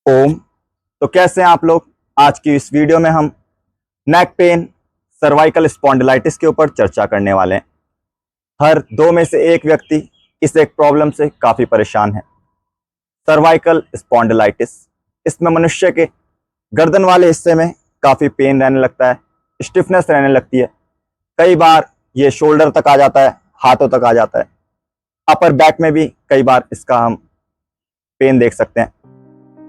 ओम। तो कैसे हैं आप लोग। आज की इस वीडियो में हम नेक पेन, सर्वाइकल स्पॉन्डिलाइटिस के ऊपर चर्चा करने वाले हैं। हर दो में से एक व्यक्ति इस एक प्रॉब्लम से काफ़ी परेशान है, सर्वाइकल स्पॉन्डिलाइटिस। इसमें मनुष्य के गर्दन वाले हिस्से में काफ़ी पेन रहने लगता है, स्टिफनेस रहने लगती है। कई बार ये शोल्डर तक आ जाता है, हाथों तक आ जाता है। अपर बैक में भी कई बार इसका हम पेन देख सकते हैं।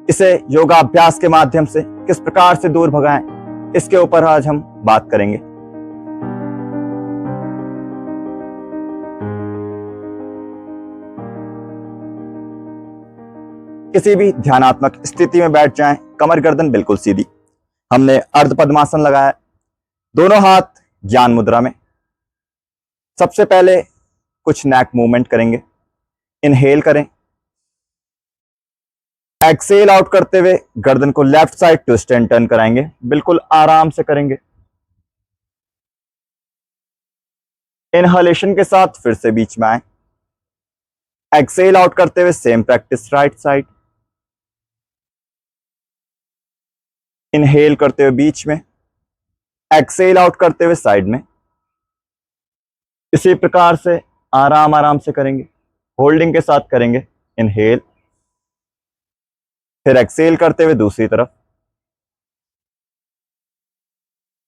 इसे योगाभ्यास के माध्यम से किस प्रकार से दूर भगाएं, इसके ऊपर आज हम बात करेंगे। किसी भी ध्यानात्मक स्थिति में बैठ जाएं, कमर गर्दन बिल्कुल सीधी। हमने अर्ध पद्मासन लगाया, दोनों हाथ ज्ञान मुद्रा में। सबसे पहले कुछ नेक मूवमेंट करेंगे। इनहेल करें, एक्सेल आउट करते हुए गर्दन को left side twist and turn कराएंगे, बिल्कुल आराम से करेंगे। इनहलेशन के साथ फिर से बीच में आए, एक्सेल आउट करते हुए same practice right side. Inhale करते हुए बीच में, एक्सेल आउट करते हुए साइड में। इसी प्रकार से आराम आराम से करेंगे, होल्डिंग के साथ करेंगे। इनहेल, फिर एक्सेल करते हुए दूसरी तरफ।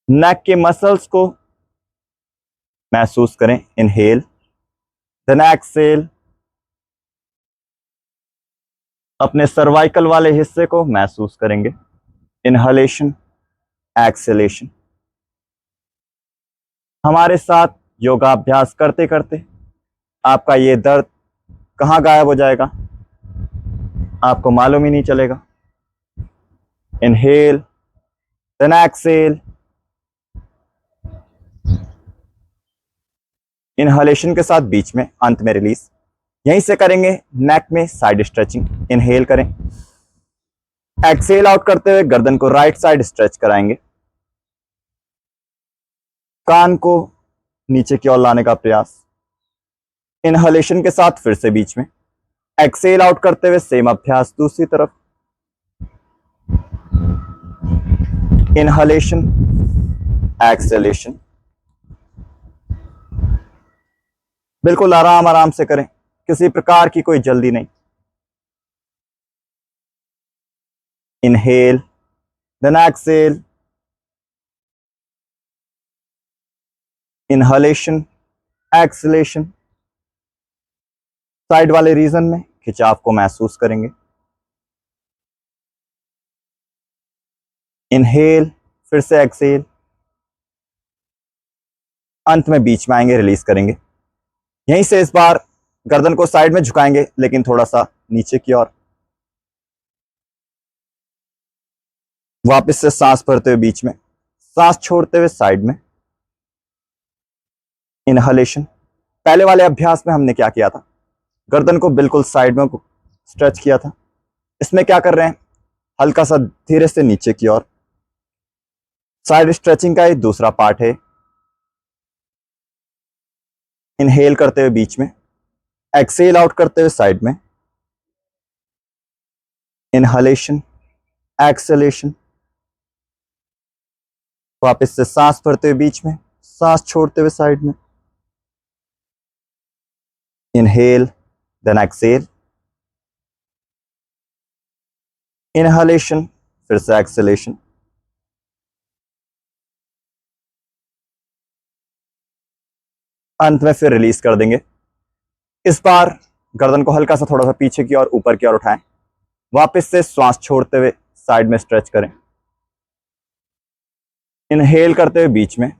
नेक के मसल्स को महसूस करें। Inhale, then exhale. अपने सर्वाइकल वाले हिस्से को महसूस करेंगे। Inhalation, exhalation. हमारे साथ योगाभ्यास करते करते आपका ये दर्द कहाँ गायब हो जाएगा, आपको मालूम ही नहीं चलेगा। Inhale, then exhale. इनहलेशन के साथ बीच में, अंत में रिलीज। यहीं से करेंगे नेक में साइड स्ट्रेचिंग। इनहेल करें, एक्सेल आउट करते हुए गर्दन को राइट साइड स्ट्रेच कराएंगे। कान को नीचे की ओर लाने का प्रयास। इनहलेशन के साथ फिर से बीच में, एक्सेल आउट करते हुए सेम अभ्यास दूसरी तरफ। Inhalation, acceleration. बिल्कुल आराम आराम से करें, किसी प्रकार की कोई जल्दी नहीं। Inhale, then exhale. Inhalation, exhalation. Side वाले रीजन में खिंचाव को महसूस करेंगे। इनहेल, फिर से एक्सेल। अंत में बीच में आएंगे, रिलीज करेंगे। यहीं से इस बार गर्दन को साइड में झुकाएंगे, लेकिन थोड़ा सा नीचे की ओर। वापस से सांस भरते हुए बीच में, सांस छोड़ते हुए साइड में। इनहलेशन। पहले वाले अभ्यास में हमने क्या किया था, गर्दन को बिल्कुल साइड में स्ट्रेच किया था। इसमें क्या कर रहे हैं, हल्का सा धीरे से नीचे की ओर। साइड स्ट्रेचिंग का ये दूसरा पार्ट है। इनहेल करते हुए बीच में, एक्सेल आउट करते हुए साइड में। Inhalation, acceleration. वापस से सांस भरते हुए बीच में, सांस छोड़ते हुए साइड में। Inhale, then exhale. इनहलेशन, फिर से एक्सेलेशन। अंत में फिर रिलीज कर देंगे। इस बार गर्दन को हल्का सा थोड़ा सा पीछे की ओर, ऊपर की ओर उठाएं। वापस से श्वास छोड़ते हुए साइड में स्ट्रेच करें। इनहेल करते हुए बीच में,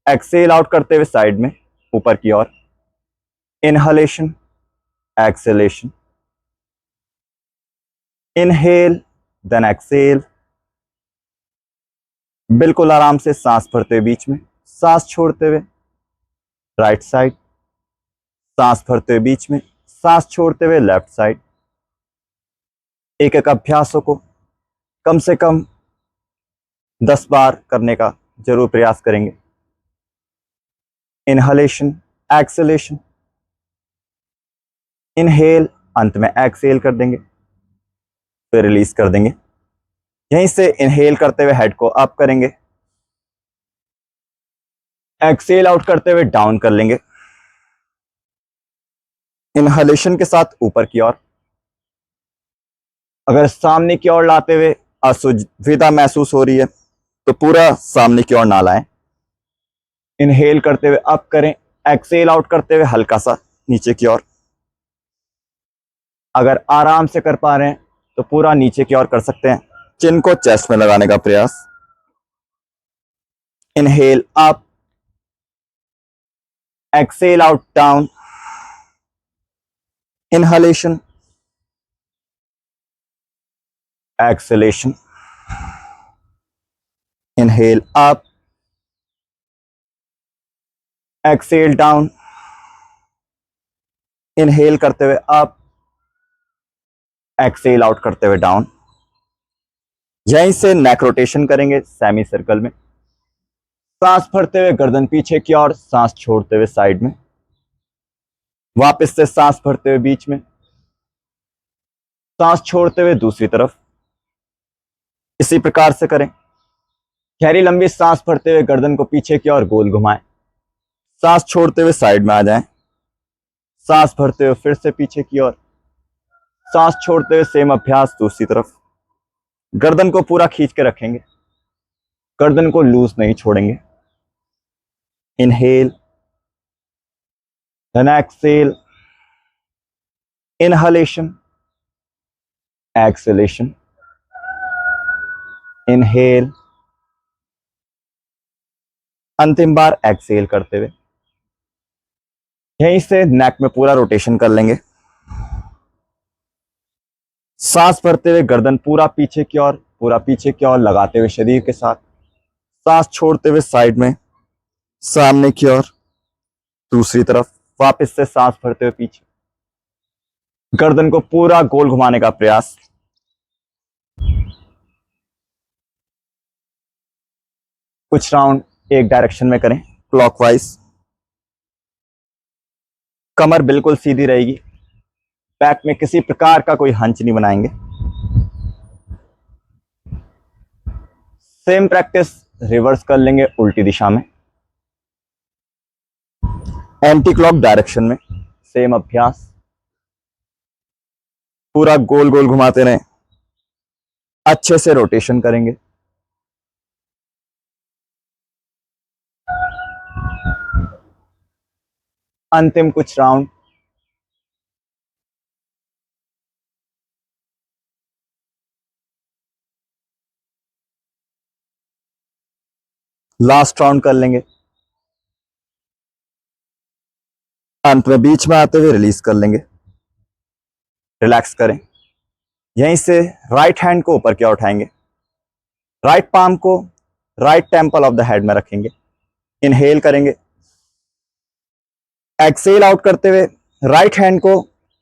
एक्सेल आउट करते हुए साइड में, ऊपर की ओर। Inhalation, exhalation. Inhale, then exhale. बिल्कुल आराम से सांस भरते हुए बीच में, सांस छोड़ते हुए राइट साइड। सांस भरते हुए बीच में, सांस छोड़ते हुए लेफ्ट साइड। एक एक अभ्यासों को कम से कम 10 बार करने का जरूर प्रयास करेंगे। Inhalation, exhalation. इनहेल, अंत में एक्सेल कर देंगे। फिर रिलीज कर देंगे। यहीं से इनहेल करते हुए हेड को अप करेंगे, एक्सेल आउट करते हुए डाउन कर लेंगे, इनहलेशन के साथ ऊपर की ओर। अगर सामने की ओर लाते हुए असुविधा महसूस हो रही है तो पूरा सामने की ओर ना लाएं। इनहेल करते हुए अप करें, एक्सेल आउट करते हुए हल्का सा नीचे की ओर। अगर आराम से कर पा रहे हैं तो पूरा नीचे की ओर कर सकते हैं। चिन को चेस्ट में लगाने का प्रयास। Inhale up, exhale out down, inhalation, exhalation, inhale up, exhale down, inhale करते हुए अप, एक्सेल आउट करते हुए डाउन। यहीं से नेक रोटेशन करेंगे सेमी सर्कल में। सांस भरते हुए गर्दन पीछे की ओर, सांस छोड़ते हुए साइड में, वापस से सांस भरते हुए बीच में, सांस छोड़ते हुए दूसरी तरफ। इसी प्रकार से करें। गहरी लंबी सांस भरते हुए गर्दन को पीछे की ओर गोल घुमाएं, सांस छोड़ते हुए साइड में आ जाएं, सांस भरते हुए फिर से पीछे की ओर, सांस छोड़ते हुए सेम अभ्यास दूसरी तरफ। गर्दन को पूरा खींच के रखेंगे, गर्दन को लूज नहीं छोड़ेंगे। Inhale, then exhale, inhalation, exhalation, inhale, अंतिम बार एक्सेल करते हुए। यहीं से नेक में पूरा रोटेशन कर लेंगे। सांस भरते हुए गर्दन पूरा पीछे की ओर, पूरा पीछे की ओर लगाते हुए शरीर के साथ, सांस छोड़ते हुए साइड में, सामने की ओर, दूसरी तरफ, वापस से सांस भरते हुए पीछे। गर्दन को पूरा गोल घुमाने का प्रयास। कुछ राउंड एक डायरेक्शन में करें, क्लॉकवाइज। कमर बिल्कुल सीधी रहेगी, बैक में किसी प्रकार का कोई हंच नहीं बनाएंगे। सेम प्रैक्टिस रिवर्स कर लेंगे उल्टी दिशा में, एंटी क्लॉक डायरेक्शन में। सेम अभ्यास, पूरा गोल गोल घुमाते रहें, अच्छे से रोटेशन करेंगे। अंतिम कुछ राउंड। लास्ट राउंड कर लेंगे। अंत में बीच में आते हुए रिलीज कर लेंगे, रिलैक्स करें। यहीं से राइट हैंड को ऊपर की ओर उठाएंगे, राइट पाम को right temple of the head में रखेंगे। इनहेल करेंगे, एक्सेल आउट करते हुए राइट हैंड को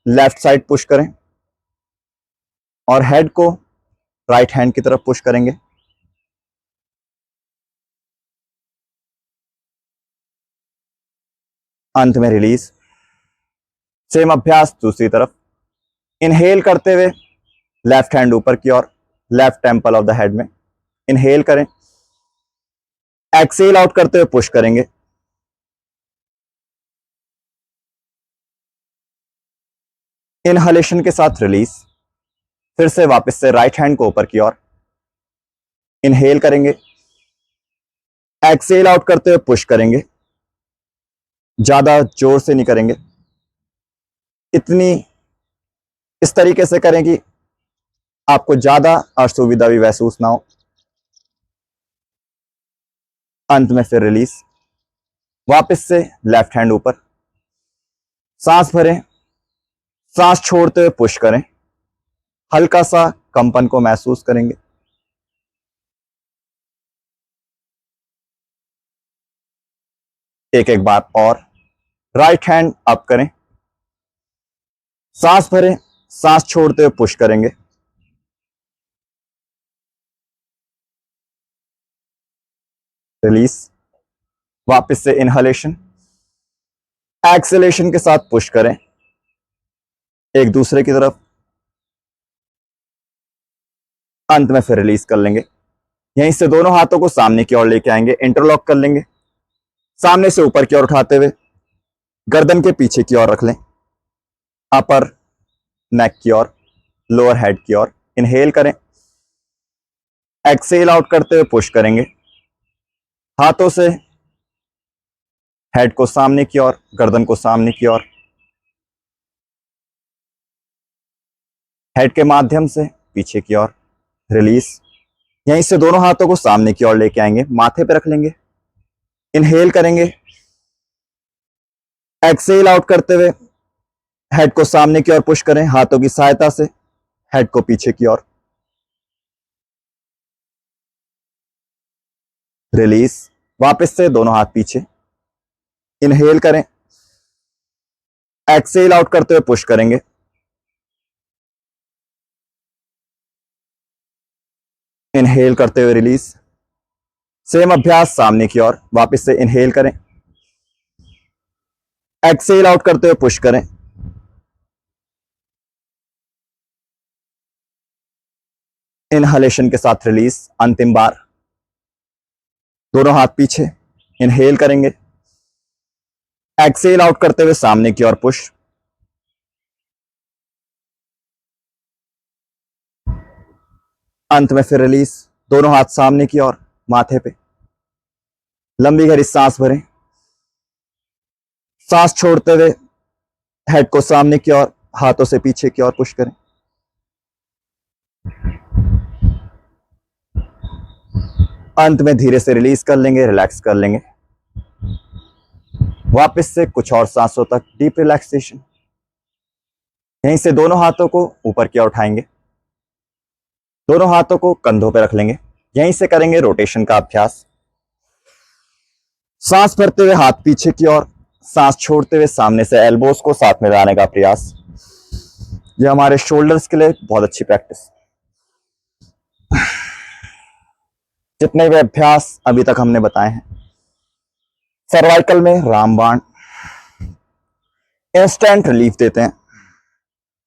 लेफ्ट साइड पुश करें और हेड को राइट हैंड की तरफ पुश करेंगे। अंत में रिलीज। सेम अभ्यास दूसरी तरफ। इनहेल करते हुए लेफ्ट हैंड ऊपर की ओर, left temple of the head में। इनहेल करें, एक्सेल आउट करते हुए पुश करेंगे। इनहलेशन के साथ रिलीज। फिर से वापस से राइट हैंड को ऊपर की ओर, इनहेल करेंगे, एक्सेल आउट करते हुए पुश करेंगे। ज्यादा जोर से नहीं करेंगे, इतनी इस तरीके से करें कि आपको ज्यादा असुविधा भी महसूस ना हो। अंत में फिर रिलीज। वापस से लेफ्ट हैंड ऊपर, सांस भरें, सांस छोड़ते हुए पुश करें। हल्का सा कंपन को महसूस करेंगे। एक एक बार और। राइट हैंड अप करें, सांस भरें, सांस छोड़ते हुए पुश करेंगे। रिलीज। वापस से इनहलेशन, एक्सेलेशन के साथ पुश करें एक दूसरे की तरफ। अंत में फिर रिलीज कर लेंगे। यहीं से दोनों हाथों को सामने की ओर लेके आएंगे, इंटरलॉक कर लेंगे, सामने से ऊपर की ओर उठाते हुए गर्दन के पीछे की ओर रख लें, अपर नेक की ओर, लोअर हेड की ओर। इनहेल करें, एक्सेल आउट करते हुए पुश करेंगे, हाथों से हेड को सामने की ओर, गर्दन को सामने की ओर, हेड के माध्यम से पीछे की ओर रिलीज। यहीं से दोनों हाथों को सामने की ओर लेके आएंगे, माथे पे रख लेंगे, इनहेल करेंगे, एक्सेल आउट करते हुए हेड को सामने की ओर पुश करें, हाथों की सहायता से हेड को पीछे की ओर रिलीज। वापस से दोनों हाथ पीछे, इनहेल करें, एक्सेल आउट करते हुए पुश करेंगे, इनहेल करते हुए रिलीज। सेम अभ्यास सामने की ओर, वापस से इनहेल करें, एक्सेल आउट करते हुए पुश करें, इनहलेशन के साथ रिलीज। अंतिम बार दोनों हाथ पीछे, इनहेल करेंगे, एक्सेल आउट करते हुए सामने की ओर पुश, अंत में फिर रिलीज। दोनों हाथ सामने की ओर, माथे पे लंबी गहरी सांस भरें, सांस छोड़ते हुए हेड को सामने की ओर, हाथों से पीछे की ओर पुश करें। अंत में धीरे से रिलीज कर लेंगे, रिलैक्स कर लेंगे। वापस से कुछ और सांसों तक डीप रिलैक्सेशन। यहीं से दोनों हाथों को ऊपर की ओर उठाएंगे, दोनों हाथों को कंधों पर रख लेंगे, यहीं से करेंगे रोटेशन का अभ्यास। सांस भरते हुए हाथ पीछे की ओर, सांस छोड़ते हुए सामने से एल्बोस को साथ में लाने का प्रयास। यह हमारे शोल्डर्स के लिए बहुत अच्छी प्रैक्टिस। जितने भी अभ्यास अभी तक हमने बताए हैं, सर्वाइकल में रामबाण इंस्टेंट रिलीफ देते हैं,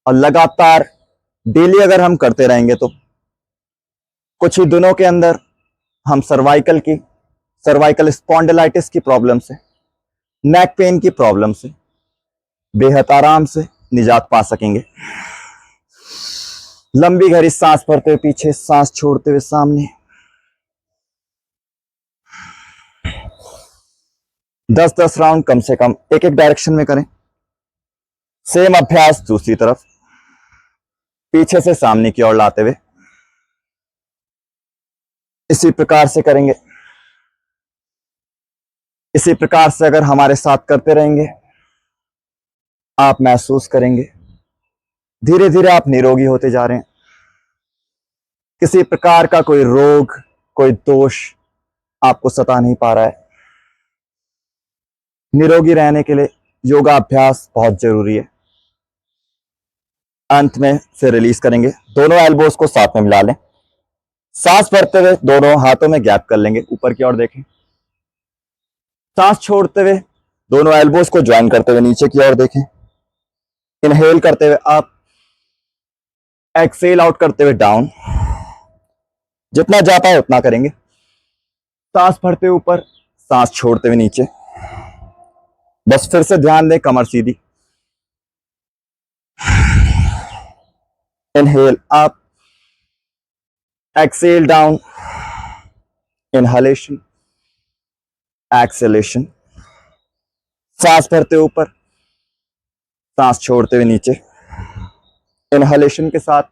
और लगातार डेली अगर हम करते रहेंगे तो कुछ ही दिनों के अंदर हम सर्वाइकल स्पॉन्डिलाइटिस की प्रॉब्लम से, नेक पेन की प्रॉब्लम से बेहद आराम से निजात पा सकेंगे। लंबी गहरी सांस भरते हुए पीछे, सांस छोड़ते हुए सामने। 10-10 राउंड कम से कम एक एक डायरेक्शन में करें। सेम अभ्यास दूसरी तरफ, पीछे से सामने की ओर लाते हुए इसी प्रकार से करेंगे। इसी प्रकार से अगर हमारे साथ करते रहेंगे, आप महसूस करेंगे धीरे धीरे आप निरोगी होते जा रहे हैं। किसी प्रकार का कोई रोग, कोई दोष आपको सता नहीं पा रहा है। निरोगी रहने के लिए योगाभ्यास बहुत जरूरी है। अंत में फिर रिलीज करेंगे, दोनों एल्बोस को साथ में मिला लें, सांस भरते हुए दोनों हाथों में गैप कर लेंगे, ऊपर की ओर देखें, सांस छोड़ते हुए दोनों एल्बोस को ज्वाइन करते हुए नीचे की ओर देखें, इनहेल करते हुए अप, एक्सेल आउट करते हुए डाउन। जितना जा पाए उतना करेंगे। सांस भरते हुए ऊपर, सांस छोड़ते हुए नीचे। बस फिर से ध्यान दें, कमर सीधी, inhale up, exhale down, inhalation, exhalation. सांस भरते हुए ऊपर, सांस छोड़ते हुए नीचे, इनहलेशन के साथ,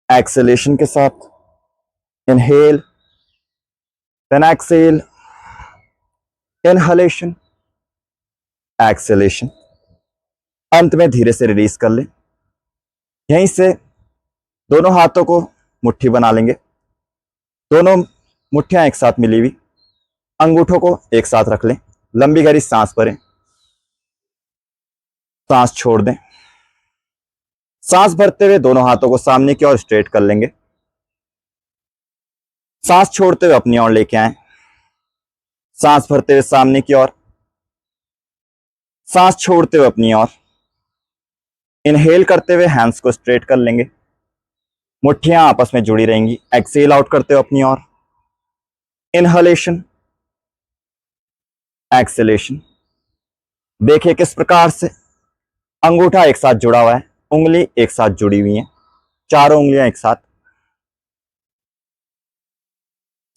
एक्सेलेशन के साथ। Inhale, then exhale, inhalation, exhalation. अंत में धीरे से रिलीज कर लें। यहीं से दोनों हाथों को मुट्ठी बना लेंगे, दोनों मुट्ठियां एक साथ मिली हुई, अंगूठों को एक साथ रख लें, लंबी गहरी सांस भरें, सांस छोड़ दें। सांस भरते हुए दोनों हाथों को सामने की ओर स्ट्रेट कर लेंगे, सांस छोड़ते हुए अपनी ओर लेके आए, सांस भरते हुए सामने की ओर, सांस छोड़ते हुए अपनी ओर। इनहेल करते हुए हैंड्स को स्ट्रेट कर लेंगे, मुट्ठियां आपस में जुड़ी रहेंगी। एक्सेल आउट करते हो अपनी ओर। Inhalation, acceleration. देखिए किस प्रकार से अंगूठा एक साथ जुड़ा हुआ है, उंगली एक साथ जुड़ी हुई है, चारों उंगलियां एक साथ।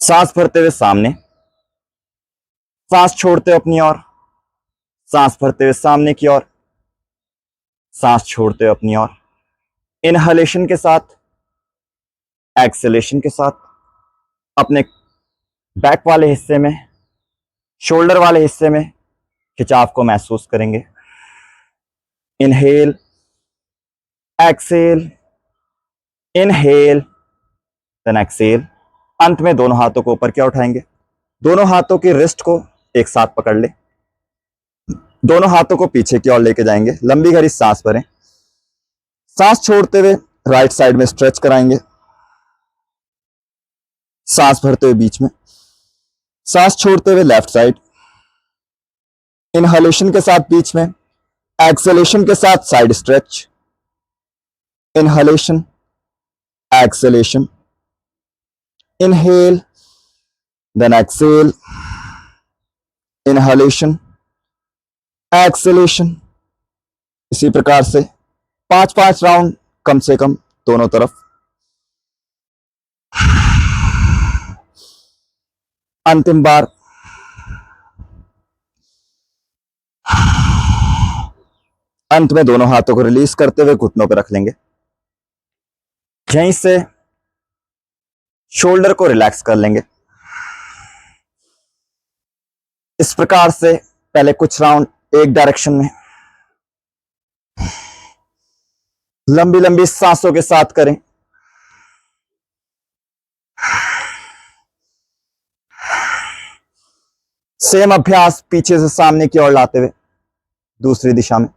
सांस भरते हुए सामने, सांस छोड़ते हुए अपनी ओर, सांस भरते हुए सामने की ओर, सांस छोड़ते हुए अपनी ओर। इनहलेशन के साथ, एक्सेलेशन के साथ अपने बैक वाले हिस्से में, शोल्डर वाले हिस्से में खिंचाव को महसूस करेंगे। Inhale, exhale, inhale, then exhale. अंत में दोनों हाथों को ऊपर क्या उठाएंगे, दोनों हाथों की रिस्ट को एक साथ पकड़ ले, दोनों हाथों को पीछे की ओर लेके जाएंगे। लंबी गहरी सांस भरें। सांस छोड़ते हुए राइट साइड में स्ट्रेच कराएंगे, सांस भरते हुए बीच में, सांस छोड़ते हुए लेफ्ट साइड। इनहलेशन के साथ बीच में, एक्सेलेशन के साथ side stretch. Inhalation, exhalation, inhale, then exhale, inhalation, exhalation. इसी प्रकार से 5-5 राउंड कम से कम दोनों तरफ। अंतिम बार अंत में दोनों हाथों को रिलीज करते हुए घुटनों पर रख लेंगे। यहीं से शोल्डर को रिलैक्स कर लेंगे। इस प्रकार से पहले कुछ राउंड एक डायरेक्शन में लंबी लंबी सांसों के साथ करें। सेम अभ्यास पीछे से सामने की ओर लाते हुए दूसरी दिशा में।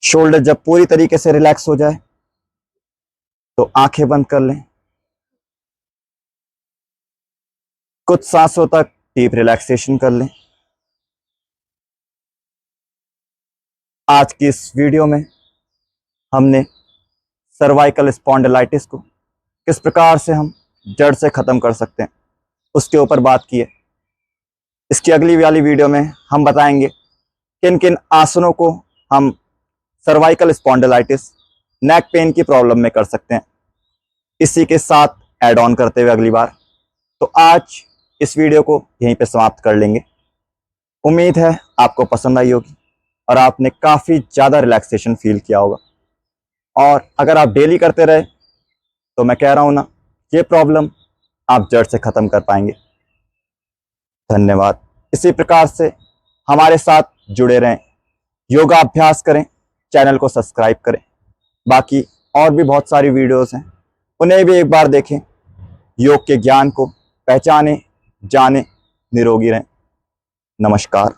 शोल्डर जब पूरी तरीके से रिलैक्स हो जाए तो आंखें बंद कर लें। कुछ सांसों तक डीप रिलैक्सेशन कर लें। आज की इस वीडियो में हमने सर्वाइकल स्पॉन्डिलाइटिस को किस प्रकार से हम जड़ से खत्म कर सकते हैं उसके ऊपर बात की है। इसकी अगली वाली वीडियो में हम बताएंगे किन किन आसनों को हम सर्वाइकल स्पॉन्डिलाइटिस, नेक पेन की प्रॉब्लम में कर सकते हैं। इसी के साथ ऐड ऑन करते हुए अगली बार। तो आज इस वीडियो को यहीं पे समाप्त कर लेंगे। उम्मीद है आपको पसंद आई होगी और आपने काफ़ी ज़्यादा रिलैक्सेशन फील किया होगा। और अगर आप डेली करते रहे तो मैं कह रहा हूँ ना, ये प्रॉब्लम आप जड़ से ख़त्म कर पाएंगे। धन्यवाद। इसी प्रकार से हमारे साथ जुड़े रहें, योगा अभ्यास करें, चैनल को सब्सक्राइब करें। बाकी और भी बहुत सारी वीडियोस हैं, उन्हें भी एक बार देखें। योग के ज्ञान को पहचानें, जानें, निरोगी रहें। नमस्कार।